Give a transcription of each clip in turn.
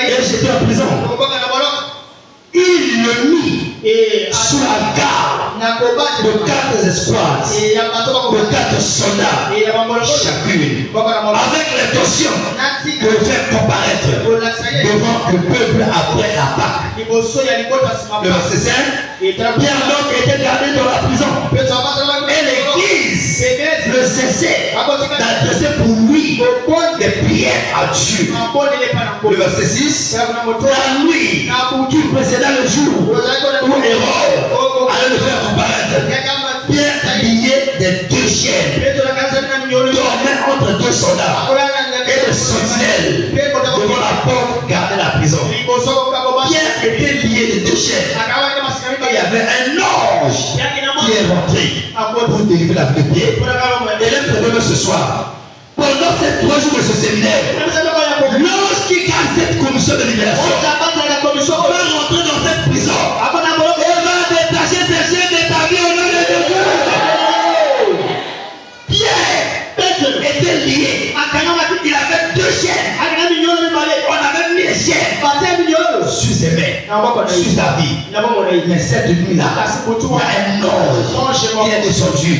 et j'étais en prison. Il le mit sous la garde de 4 escouades, de 4 soldats, chacune, avec l'intention de le faire comparaître devant le peuple après la Pâque. Le verset 5, Pierre donc était gardé dans la prison. Et l'Église ne cessait d'adresser pour lui des prières à Dieu. Le verset 6, la nuit qui précéda le jour où Hérode allait le faire comparaître, Pierre lié des 2 chaînes, dormait entre 2 soldats et des sentinelles devant la porte gardait la prison. Pierre était lié des 2 chaînes. Il y avait un ange qui est rentré pour délivrer la vie de Pierre. Et le problème ce soir, pendant ces 3 jours de ce séminaire, l'ange qui garde cette commission de libération va rentrer dans cette prison et va détacher ces chaînes de ta vie au nom de Dieu. Pierre était lié. Il avait 2 chaînes. On avait mis les chaînes sur ses mains, sur sa vie. Mais cette nuit-là, il y a un ange qui est descendu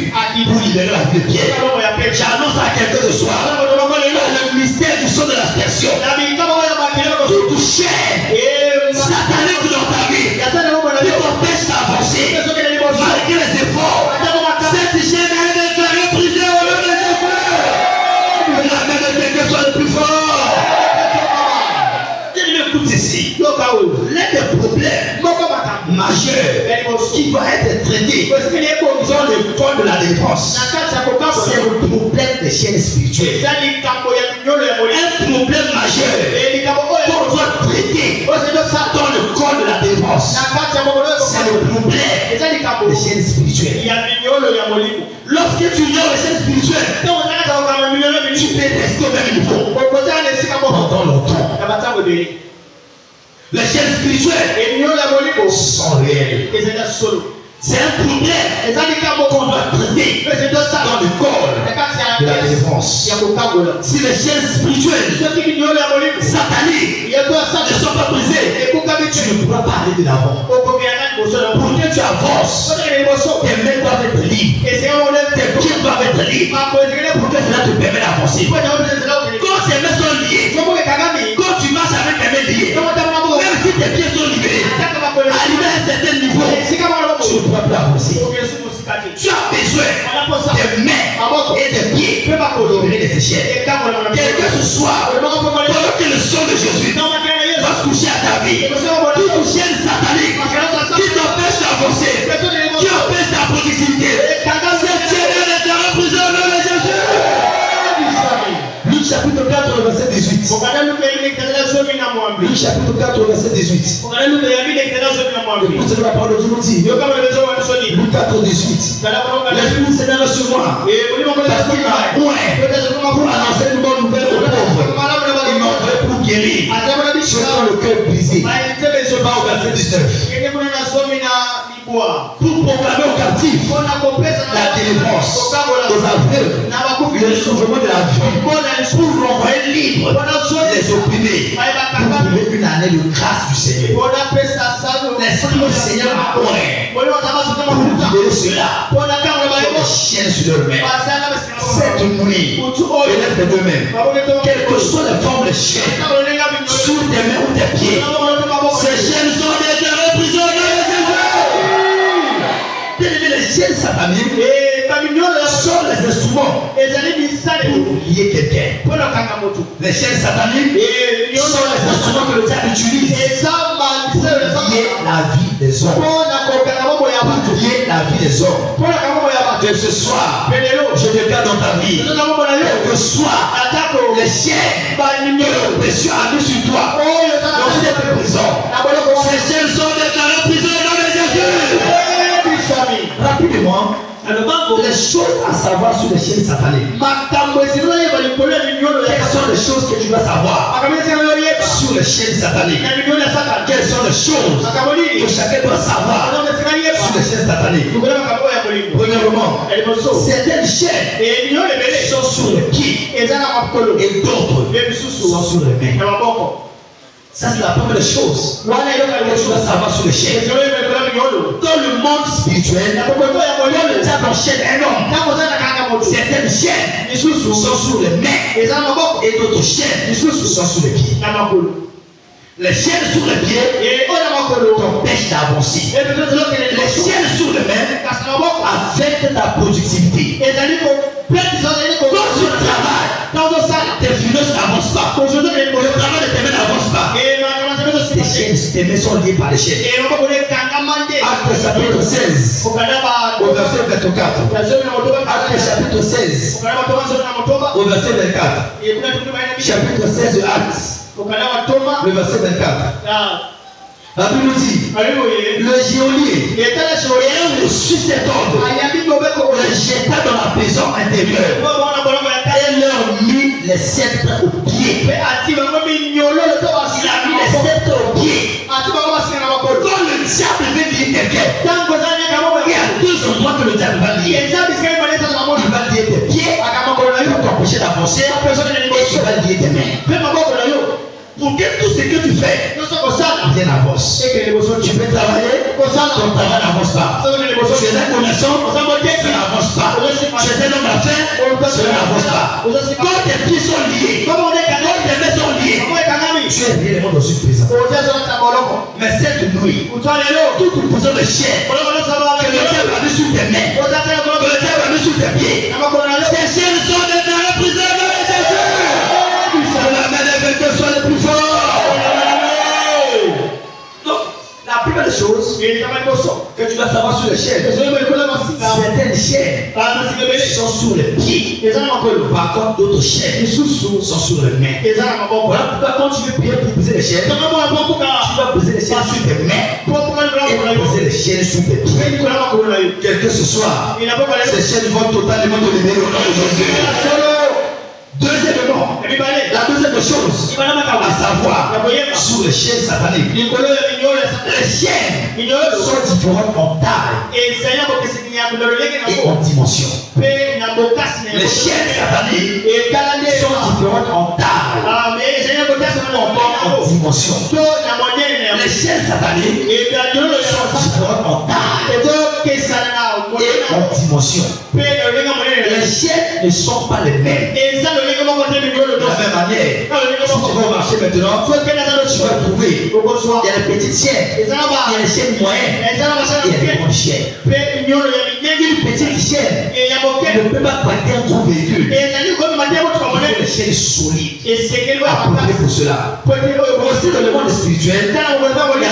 pour libérer la vie de Pierre. J'annonce à quelqu'un ce soir le mystère du son de l'aspersion. Toute chaîne satanique dans ta vie qui t'empêche d'avancer malgré les efforts. Cette chaîne est déclarée brisée au nom de Jésus. La main de quelqu'un soit le plus fort. Il m'écoute ici. L'un des problèmes majeurs qui doit être traité dans le code de la défense, c'est le problème des chaînes spirituelles. Un problème majeur qu'on doit traiter dans le code de la défense, c'est le problème des chaînes spirituelles. Lorsque tu ignores les chaînes spirituelles, tu peux rester au même niveau pendant longtemps. Les chaînes spirituelles sont réelles. C'est un problème qu'on doit traiter dans le corps de la défense. Si les chaînes spirituelles sataniques ne sont pas brisées, tu ne pourras pas aller de l'avant. Pour que tu avances, tes mains doivent être libres, tes pieds doivent être libres, pour que cela te permette d'avancer. Quand tes mains sont liées, quand tu marches avec tes mains liées, même si tes pieds sont libérés, arrivé à un certain niveau, tu ne pourras plus avancer. Tu as besoin des mains et des pieds pour libérer les échecs. Quel que ce soit, pendant que le sang de Jésus va se coucher à ta vie, toute chaîne satanique qui t'empêche d'avancer, qui empêche ta productivité, cette chaîne est reprise au nom de Jésus. Luc chapitre 4, verset 18. Luc chapitre 4, verset 18. Écoute ce que la parole de Dieu nous dit. Luc 4, 18. L'Esprit du Seigneur est sur moi, parce qu'il m'a oint pour annoncer une bonne nouvelle aux pauvres. Il m'a envoyé pour guérir ceux qui ont le cœur brisé. Va au verset 19. Pour proclamer aux captifs la délivrance, aux aveugles le changement de la vie, pour renvoyer libre les opprimés, pour trouver une année de grâce du Seigneur. L'Esprit du Seigneur m'a oint pour libérer cela, comme des chiens sur leurs mains. Cette nuit, élève de même, quelles que soient les formes de chiens, sous tes mains ou tes pieds, ces chiens sont déclarés prisonniers. Les chaînes sataniques sont les instruments pour lier quelqu'un. Les chaînes sataniques sont les instruments que le diable utilise pour lier la vie des hommes. Pour lier la vie des hommes. Que ce soit, je déclare dans ta vie, quel que soit les chaînes que l'oppression a mis sur toi dans cette prison, ces chaînes sont déclarées prisonniers dans les Jésus. Rapidement, les choses à savoir sur les chaînes sataniques. Quelles sont les choses que tu dois savoir sur les chaînes sataniques? Quelles sont les choses que chacun doit savoir sur les chaînes sataniques? Premièrement, certaines chaînes sont sur les pieds et d'autres sont sur les mains. Ça, c'est la première chose. Que tu dois savoir sur les chaînes. Dans le monde spirituel, quand le diable enchaîne un homme, certaines chaînes sont sur les mains et d'autres chaînes sont sur les pieds. Les chaînes sur les pieds t'empêchent d'avancer. Les chaînes sur les mains affectent ta productivité. Quand tu travailles, tes finances n'avancent pas. Le travail de tes mains n'avance pas. Tes mains sont liées par les chaînes. Acte chapitre 16, au verset 24. Acte chapitre 16, au verset 24. Chapitre 16 de Actes, le verset 24. La Bible nous dit, le geôlier ayant reçu cet ordre, le jeta dans la prison intérieure et leur mit les sceptres aux pieds. Il a mis les sceptres aux pieds. Quand le diable veut lier quelqu'un, il y a deux endroits que le diable va lier. Il va lier tes pieds pour t'empêcher d'avancer et il va lier tes mains. Pour que tout ce que tu fais bien avance. Tu peux travailler, ton travail n'avance pas. Tu es un commerçant, ça n'avance pas. Tu es un homme d'affaires, ça n'avance pas. Quand tes pieds sont liés, quand tes mains sont liées, tu es réellement dans une prison. Mais cette nuit, toute position de chair que le diable a mis sur tes mains, que le diable a mis sur tes pieds, ces chaînes sont dans la prison de Jésus. La main des vainqueurs soit le plus fort. Donc, la première chose que tu dois savoir sur les chaînes, certaines chaînes sont sur les pieds. Par contre, d'autres chaînes sont sur les mains. Voilà pourquoi quand tu veux prier pour briser les chaînes, tu dois briser les chaînes sur tes mains et briser les chaînes sur tes pieds. Quel que ce soit, ces chaînes vont totalement te libérer au nom de Jésus. Deuxièmement, la deuxième chose, à savoir, sur les chaînes sataniques, les chaînes sont différentes en taille et en dimension. Les chaînes sataniques sont différentes en taille et en dimension. Les chaînes sataniques sont différentes en taille et en dimension. Les chaînes ne sont pas les mêmes. De la même manière, si tu vas marcher maintenant, tu vas trouver, il y a les petites chaînes, il y a les chaînes moyennes, il y a les grandes chaînes. Une petite chaîne ne peut pas prêter un gros véhicule. Il faut des chaînes solides. Appropriées pour cela. Aussi dans le monde spirituel, il y a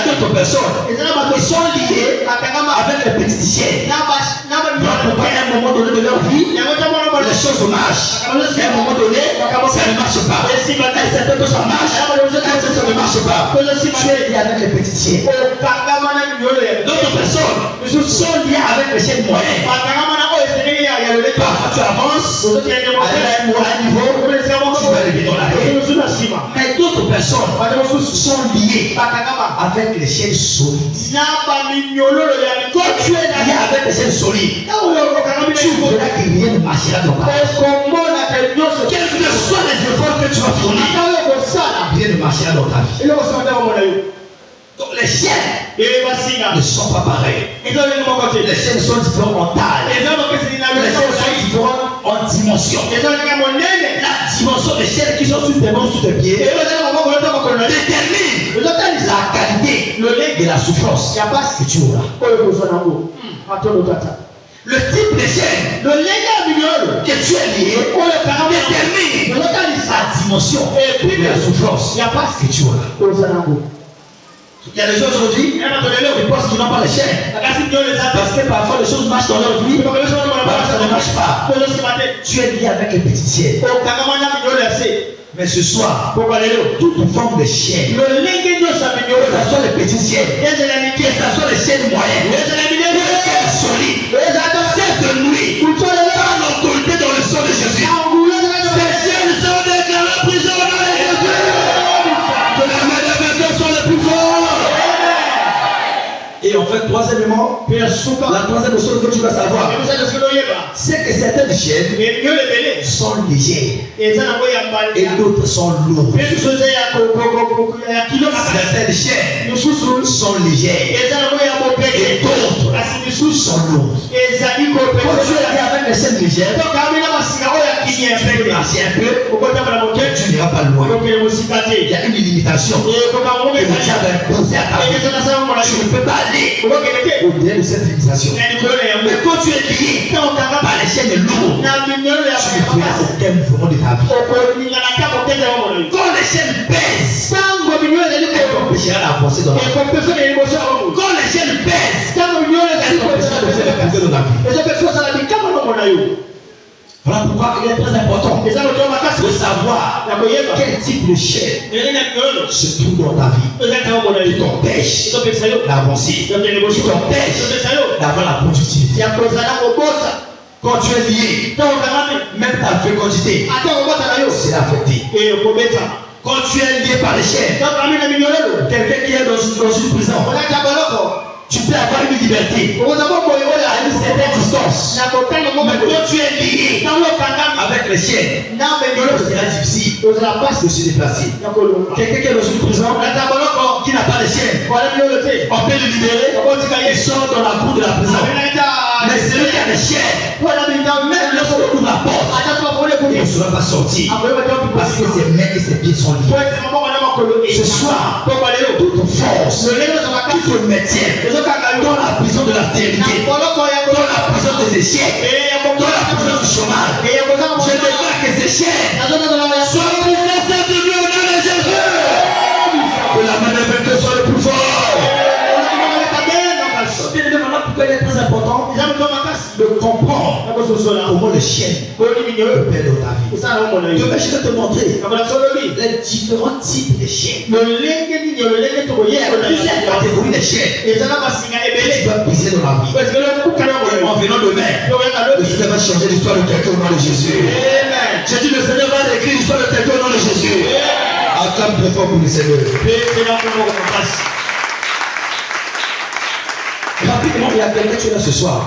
d'autres personnes qui sont liées avec les petites chaînes. Pourquoi à un moment donné de leur vie, les choses marchent. À un moment donné, ça ne marche pas. Certaines choses ça marche, ça ne marche pas. Tu es lié avec les petites chaînes. D'autres personnes sont liées avec les chaînes moyennes. Parfois tu avances, à un niveau, tu vas lever dans la haie. Mais d'autres personnes sont liées avec les chaînes solides. Quand tu es lié avec les chaînes solides, tu verras que rien ne marchera dans ta vie. Quels que soient les efforts que tu vas fournir, rien ne marchera dans ta vie. Donc les chaînes ne sont pas pareilles. Les chaînes sont différentes en taille. Les chaînes sont différentes en dimension. La dimension des chaînes qui sont sur tes mains, sur tes pieds, détermine la qualité de la souffrance que tu auras. Le type de chaîne que tu es lié détermine la dimension de la souffrance que tu auras. Il y a des gens aujourd'hui, ils pensent qu'ils n'ont pas les chaînes. Parce que parfois les choses marchent dans leur vie, parfois ça ne marche pas. Tu es lié avec les petites chaînes. Mais ce soir, toute forme de chaîne, que ce soit les petites chaînes, que ce soit les chaînes moyennes, les chaînes solides, cette nuit, par l'autorité dans le sang de Jésus, ces chaînes sont déclarées prison dans les Jésus. Que la main des vainqueurs soit le plus fort. Et Et en fait, troisièmement, la troisième chose que tu vas savoir, c'est que certaines chaînes sont légères et d'autres sont lourdes. Certaines chaînes sont légères et d'autres sont lourdes. Quand tu es avec les chaînes légères, tu peux marcher un peu, tu n'iras pas loin. Il y a une limitation que le diable a imposée à ta vie. Tu ne peux pas aller au-delà de cette limitation. Mais quand tu es lié par les chaînes lourdes, tu ne feras aucun mouvement de ta vie. Quand les chaînes pèsent, elles t'empêcheront d'avancer dans la vie. Quand les chaînes pèsent, elles t'empêcheront de faire le dans la vie. Voilà pourquoi il est très important de savoir quel type de chaîne se trouve dans ta vie, qui t'empêche d'avancer, qui t'empêche d'avoir la productivité. Quand tu es lié, même ta fécondité c'est affecté. Quand tu es lié par les chaînes, quelqu'un qui est dans une prison, tu peux avoir une liberté à une certaine distance. Mais quand tu es lié avec les chaînes, il sera difficile de se déplacer. Quelqu'un qui est dans une prison, qui n'a pas de chaînes, on peut le libérer, il sort dans la cour de la prison. Mais celui qui a des chaînes, même lorsqu'on ouvre la porte, il ne sera pas sorti parce que ses mains et ses pieds sont liés. Ce soir, toute force qui te maintient dans la prison de la stérilité, dans la prison des échecs, dans la prison du chômage, je déclare que ces chaînes soient brisées de Dieu au nom de Jésus. Que la main de Dieu soit le plus fort. Pourquoi il est très important de comprendre comment les chaînes peuvent perdre ta vie. Je vais te montrer les différents types de chaînes. Il y a plusieurs catégories de chaînes que tu dois briser dans la vie. En venant demain, le Seigneur va changer l'histoire de quelqu'un au nom de Jésus. J'ai dit le Seigneur va écrire l'histoire de quelqu'un au nom de Jésus. Acclame très fort pour le Seigneur. Rapidement, il y a quelqu'un qui est là ce soir.